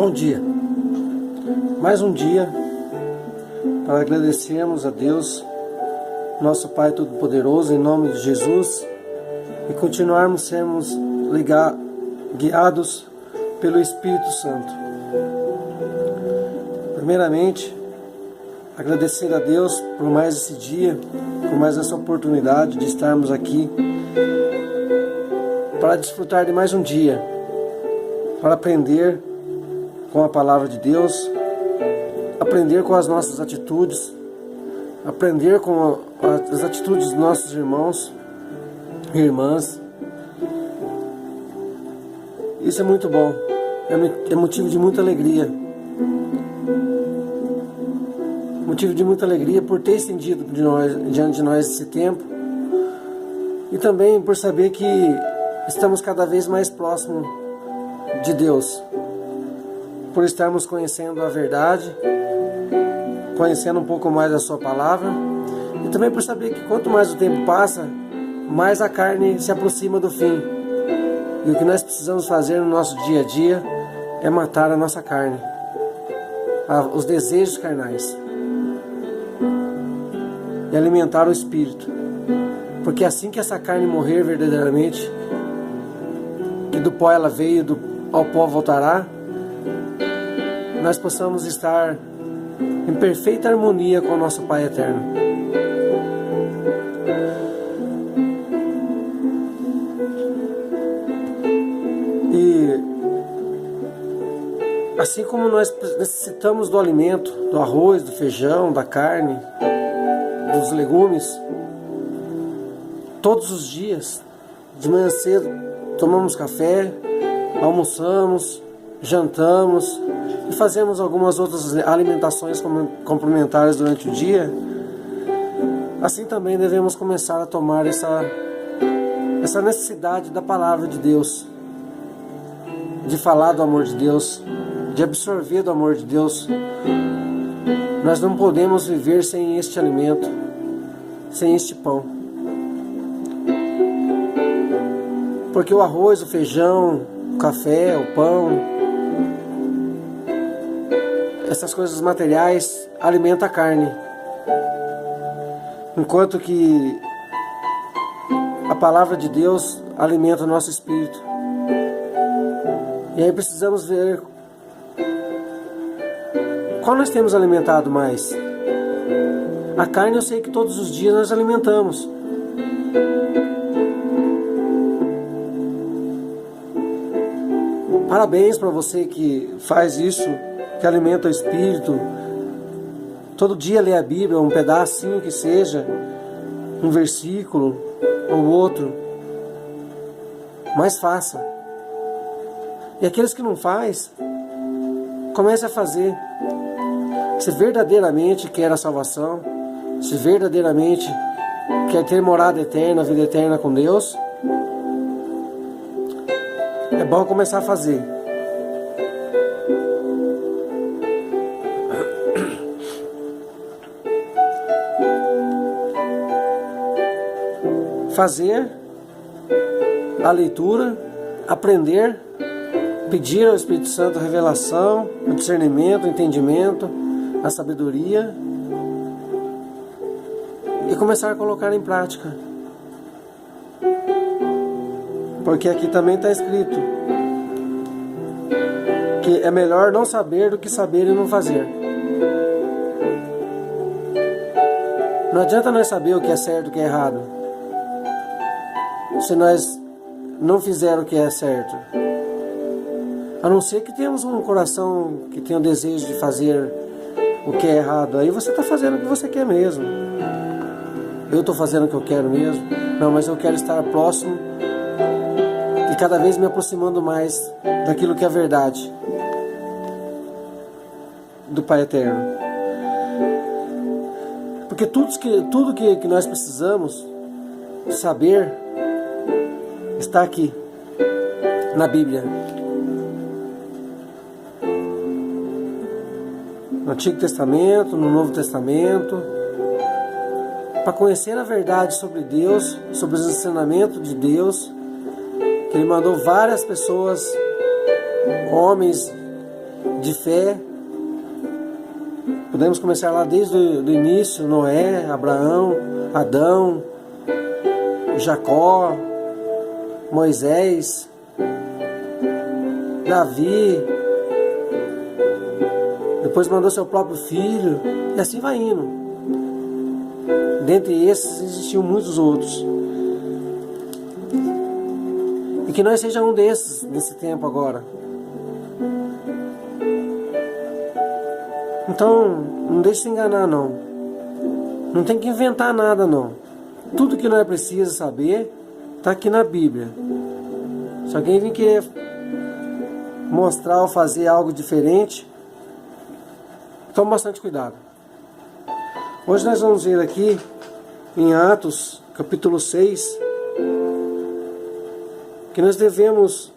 Bom dia, mais um dia para agradecermos a Deus, nosso Pai Todo-Poderoso, em nome de Jesus, e continuarmos sermos guiados pelo Espírito Santo. Primeiramente, agradecer a Deus por mais esse dia, por mais essa oportunidade de estarmos aqui para desfrutar de mais um dia, para aprender com a palavra de Deus, aprender com as nossas atitudes, aprender com as atitudes dos nossos irmãos e irmãs. Isso é muito bom, é motivo de muita alegria. Motivo de muita alegria por ter estendido diante de nós esse tempo, e também por saber que estamos cada vez mais próximos de Deus, por estarmos conhecendo a verdade, conhecendo um pouco mais a sua palavra, e também por saber que quanto mais o tempo passa, mais a carne se aproxima do fim, e o que nós precisamos fazer no nosso dia a dia é matar a nossa carne, os desejos carnais, e alimentar o espírito, porque assim que essa carne morrer verdadeiramente, que do pó ela veio, ao pó voltará, nós possamos estar em perfeita harmonia com o nosso Pai Eterno. E assim como nós necessitamos do alimento, do arroz, do feijão, da carne, dos legumes, todos os dias, de manhã cedo, tomamos café, almoçamos, jantamos e fazemos algumas outras alimentações complementares durante o dia. Assim também devemos começar a tomar essa necessidade da palavra de Deus, de falar do amor de Deus, de absorver do amor de Deus. Nós não podemos viver sem este alimento, sem este pão. Porque o arroz, o feijão, o café, o pão, essas coisas materiais alimentam a carne, enquanto que a palavra de Deus alimenta o nosso espírito. E aí precisamos ver qual nós temos alimentado mais. A carne eu sei que todos os dias nós alimentamos. Parabéns para você que faz isso, que alimenta o espírito. Todo dia lê a Bíblia, um pedacinho que seja, um versículo ou outro. Mas faça. E aqueles que não faz, comece a fazer. Se verdadeiramente quer a salvação, se verdadeiramente quer ter morada eterna, vida eterna com Deus, é bom começar a fazer. Fazer a leitura, aprender, pedir ao Espírito Santo a revelação, o discernimento, o entendimento, a sabedoria, e começar a colocar em prática. Porque aqui também está escrito que é melhor não saber do que saber e não fazer. Não adianta nós saber o que é certo e o que é errado, se nós não fizermos o que é certo. A não ser que tenhamos um coração que tenha o desejo de fazer o que é errado. Aí você está fazendo o que você quer mesmo. Eu estou fazendo o que eu quero mesmo. Não, mas eu quero estar próximo e cada vez me aproximando mais daquilo que é verdade do Pai Eterno. Porque tudo que nós precisamos saber está aqui na Bíblia. No Antigo Testamento, no Novo Testamento, para conhecer a verdade sobre Deus, sobre os ensinamentos de Deus, que Ele mandou várias pessoas, homens de fé. Podemos começar lá desde o início, Noé, Abraão, Adão, Jacó, Moisés, Davi, depois mandou seu próprio filho, e assim vai indo. Dentre esses existiam muitos outros. E que nós seja um desses nesse tempo agora. Então, não deixe se enganar não. Não tem que inventar nada não. Tudo que nós precisamos saber está aqui na Bíblia. Se alguém vir querer mostrar ou fazer algo diferente, tome bastante cuidado. Hoje nós vamos ver aqui em Atos, capítulo 6, que nós devemos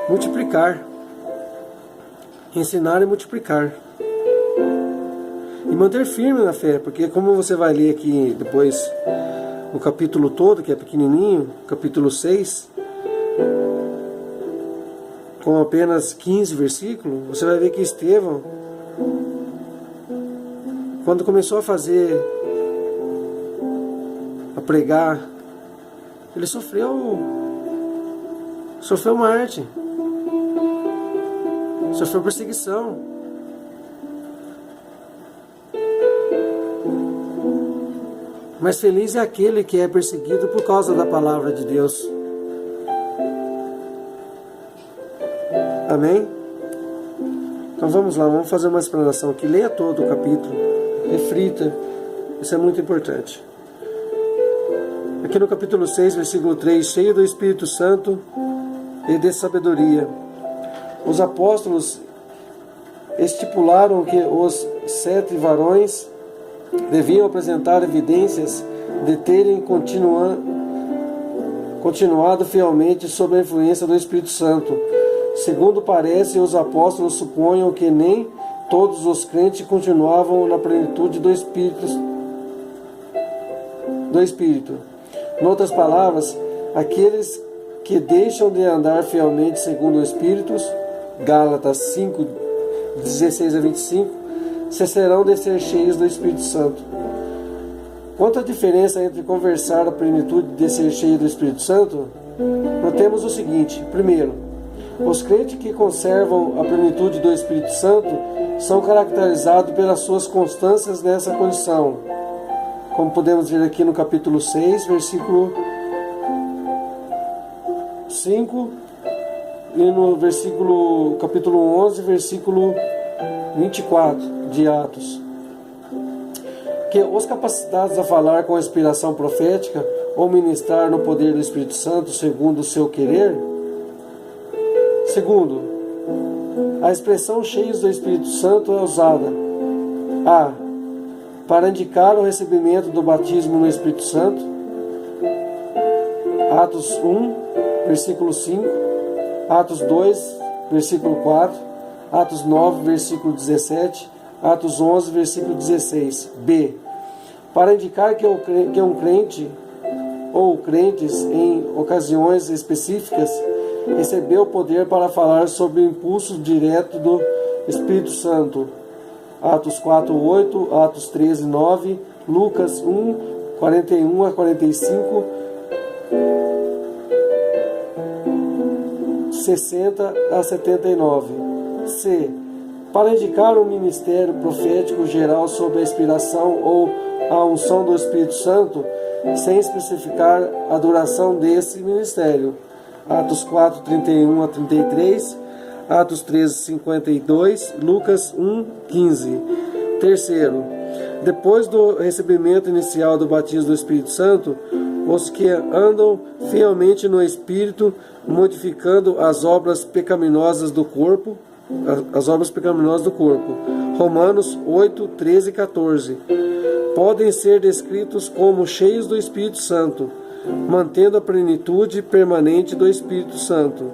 multiplicar, ensinar e multiplicar, e manter firme na fé, porque como você vai ler aqui depois o capítulo todo, que é pequenininho, capítulo 6, com apenas 15 versículos, você vai ver que Estevão, quando começou a pregar, ele sofreu morte, sofreu perseguição. Mas feliz é aquele que é perseguido por causa da palavra de Deus. Amém? Então vamos lá, vamos fazer uma explanação aqui. Leia todo o capítulo, reflita, isso é muito importante. Aqui no capítulo 6, versículo 3, cheio do Espírito Santo e de sabedoria, os apóstolos estipularam que os 7 varões deviam apresentar evidências de terem continuado fielmente sob a influência do Espírito Santo. Segundo parece, os apóstolos supunham que nem todos os crentes continuavam na plenitude do Espírito. Em outras palavras, aqueles que deixam de andar fielmente segundo o Espírito, Gálatas 5, 16 a 25, cessarão de ser cheios do Espírito Santo. Quanto à diferença entre conversar a plenitude de ser cheio do Espírito Santo, notemos o seguinte. Primeiro, os crentes que conservam a plenitude do Espírito Santo são caracterizados pelas suas constâncias nessa condição, como podemos ver aqui no capítulo 6, versículo 5, e no capítulo 11, versículo 24 de Atos. Que os capacitados a falar com a inspiração profética ou ministrar no poder do Espírito Santo segundo o seu querer. Segundo, a expressão cheios do Espírito Santo é usada a. Para indicar o recebimento do batismo no Espírito Santo, Atos 1, versículo 5, Atos 2, versículo 4, Atos 9, versículo 17, Atos 11, versículo 16. B. Para indicar que um crente ou crentes em ocasiões específicas recebeu o poder para falar sob o impulso direto do Espírito Santo. Atos 4, 8, Atos 13, 9, Lucas 1, 41 a 45, 60 a 79. C. Para indicar um ministério profético geral sob a inspiração ou a unção do Espírito Santo, sem especificar a duração desse ministério. Atos 4, 31 a 33, Atos 13, 52, Lucas 1, 15. Terceiro, depois do recebimento inicial do batismo do Espírito Santo, os que andam fielmente no Espírito, modificando as obras pecaminosas do corpo, Romanos 8, 13 e 14, podem ser descritos como cheios do Espírito Santo, mantendo a plenitude permanente do Espírito Santo.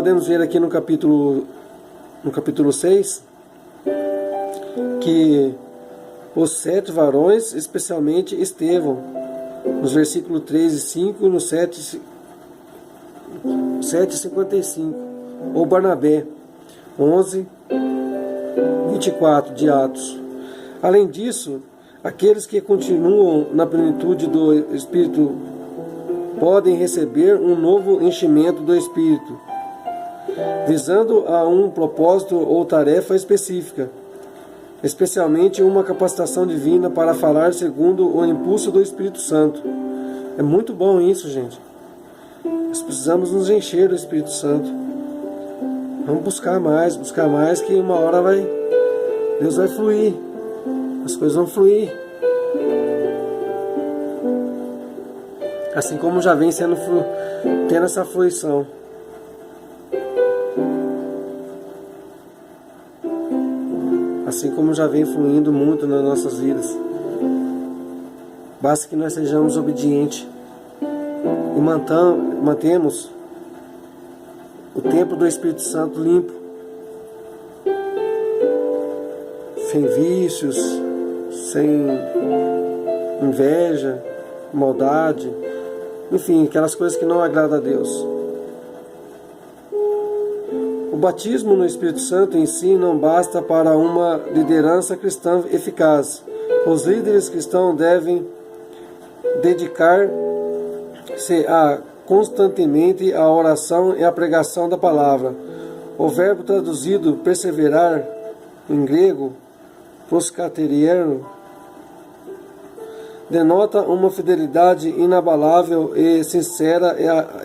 podemos ver aqui no capítulo 6, que os 7 varões, especialmente Estevão, nos versículos 3 e 5, e no 7:55, ou Barnabé, 11:24 de Atos. Além disso, aqueles que continuam na plenitude do Espírito podem receber um novo enchimento do Espírito, visando a um propósito ou tarefa específica, especialmente uma capacitação divina para falar segundo o impulso do Espírito Santo. É muito bom isso, gente. Nós precisamos nos encher do Espírito Santo. Vamos buscar mais, que uma hora Deus vai fluir, as coisas vão fluir. Assim como já vem tendo essa fruição. Assim como já vem fluindo muito nas nossas vidas. Basta que nós sejamos obedientes e mantemos o templo do Espírito Santo limpo, sem vícios, sem inveja, maldade, enfim, aquelas coisas que não agradam a Deus. O batismo no Espírito Santo em si não basta para uma liderança cristã eficaz. Os líderes cristãos devem dedicar-se constantemente à oração e à pregação da palavra. O verbo traduzido perseverar, em grego, proskateriano, denota uma fidelidade inabalável e sincera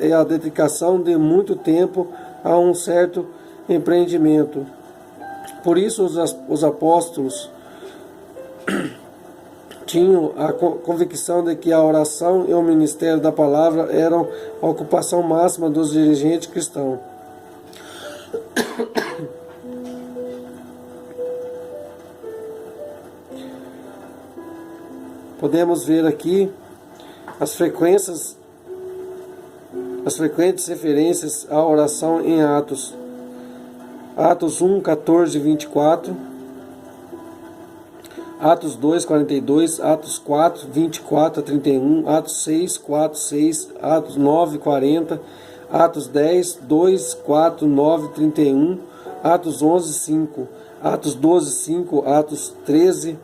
e a dedicação de muito tempo a um certo empreendimento. Por isso os apóstolos tinham a convicção de que a oração e o ministério da palavra eram a ocupação máxima dos dirigentes cristãos. Podemos ver aqui as frequentes referências à oração em Atos. Atos 1, 14 e 24. Atos 2, 42. Atos 4, 24 a 31. Atos 6, 4, 6. Atos 9, 40. Atos 10, 2, 4, 9, 31. Atos 11, 5. Atos 12, 5. Atos 13,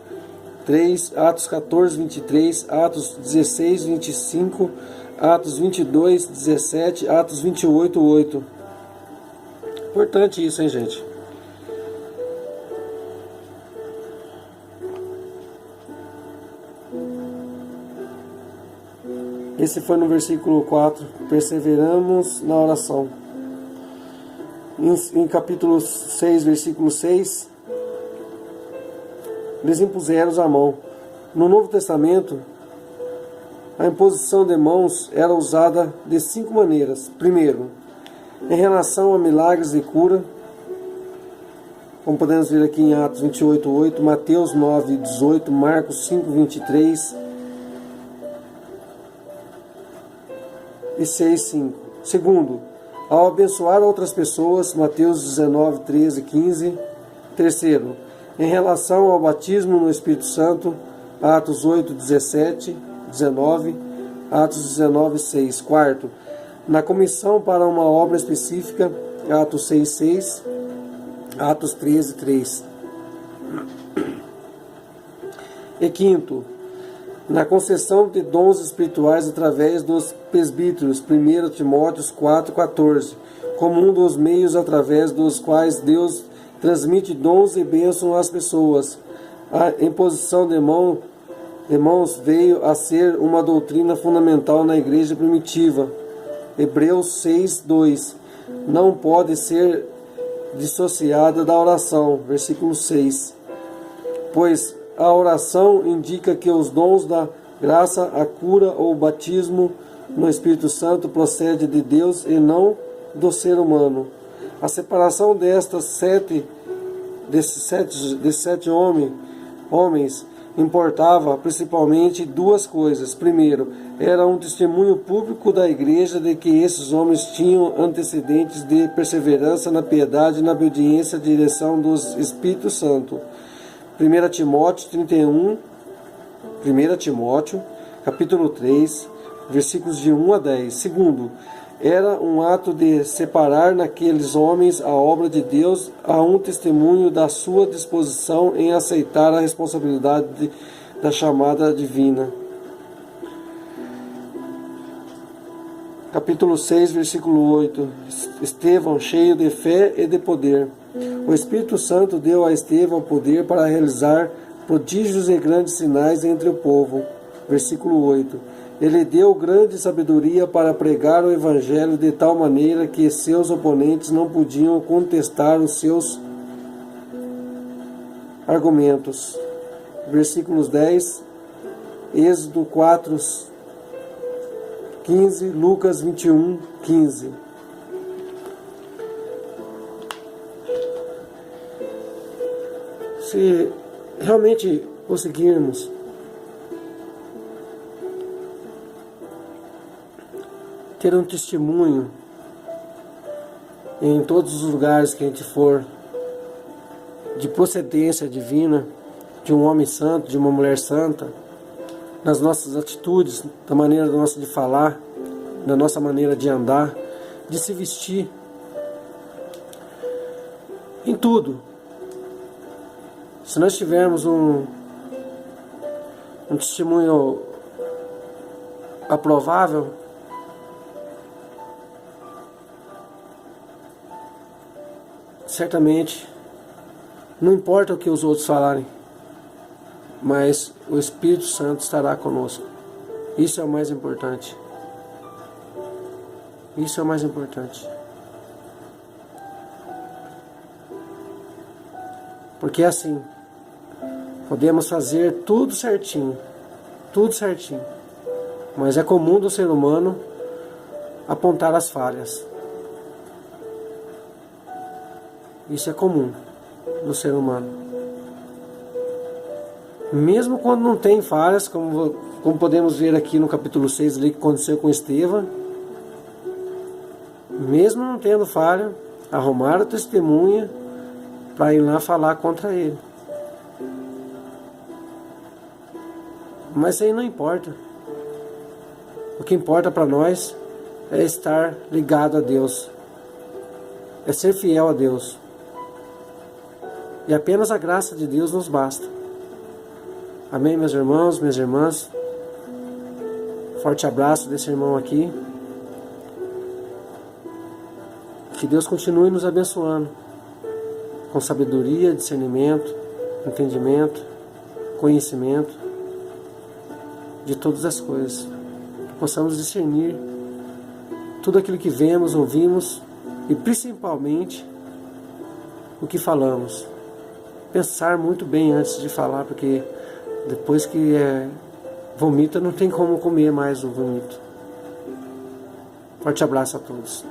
3, Atos 14, 23, Atos 16, 25, Atos 22, 17, Atos 28, 8. Importante isso, hein, gente? Esse foi no versículo 4, perseveramos na oração. Em capítulo 6, versículo 6, lhes impuseram a mão. No Novo Testamento, a imposição de mãos era usada de 5 maneiras. Primeiro, em relação a milagres de cura, como podemos ver aqui em Atos 28, 8, Mateus 9, 18, Marcos 5, 23 e 6, 5. Segundo, ao abençoar outras pessoas, Mateus 19, 13 e 15. Terceiro, em relação ao batismo no Espírito Santo, Atos 8, 17, 19, Atos 19, 6. Quarto, na comissão para uma obra específica, Atos 6, 6, Atos 13, 3. E quinto, na concessão de dons espirituais através dos presbíteros, 1 Timóteo 4, 14, como um dos meios através dos quais Deus transmite dons e bênçãos às pessoas. A imposição de mãos veio a ser uma doutrina fundamental na igreja primitiva. Hebreus 6, 2. Não pode ser dissociada da oração. Versículo 6. Pois a oração indica que os dons da graça, a cura ou o batismo no Espírito Santo procede de Deus e não do ser humano. A separação desses sete homens importava principalmente duas coisas. Primeiro, era um testemunho público da igreja de que esses homens tinham antecedentes de perseverança na piedade e na obediência à direção do Espírito Santo. 1 Timóteo 31, 1 Timóteo, capítulo 3, versículos de 1 a 10. Segundo, era um ato de separar naqueles homens a obra de Deus a um testemunho da sua disposição em aceitar a responsabilidade da chamada divina. Capítulo 6, versículo 8. Estevão, cheio de fé e de poder. O Espírito Santo deu a Estevão poder para realizar prodígios e grandes sinais entre o povo. Versículo 8. Ele deu grande sabedoria para pregar o Evangelho de tal maneira que seus oponentes não podiam contestar os seus argumentos. Versículos 10, Êxodo 4, 15, Lucas 21, 15. Se realmente conseguirmos ter um testemunho em todos os lugares que a gente for, de procedência divina, de um homem santo, de uma mulher santa, nas nossas atitudes, da maneira nossa de falar, da nossa maneira de andar, de se vestir, em tudo. Se nós tivermos um testemunho aprovável, certamente, não importa o que os outros falarem, mas o Espírito Santo estará conosco. Isso é o mais importante. Isso é o mais importante. Porque assim, podemos fazer tudo certinho, mas é comum do ser humano apontar as falhas. Isso é comum do ser humano. Mesmo quando não tem falhas, como podemos ver aqui no capítulo 6, ali, que aconteceu com Estevão, mesmo não tendo falha, arrumaram testemunha para ir lá falar contra ele. Mas isso aí não importa. O que importa para nós é estar ligado a Deus, é ser fiel a Deus. E apenas a graça de Deus nos basta. Amém, meus irmãos, minhas irmãs? Forte abraço desse irmão aqui. Que Deus continue nos abençoando com sabedoria, discernimento, entendimento, conhecimento de todas as coisas. Que possamos discernir tudo aquilo que vemos, ouvimos e principalmente o que falamos. Pensar muito bem antes de falar, porque depois que vomita, não tem como comer mais o vomito. Forte abraço a todos.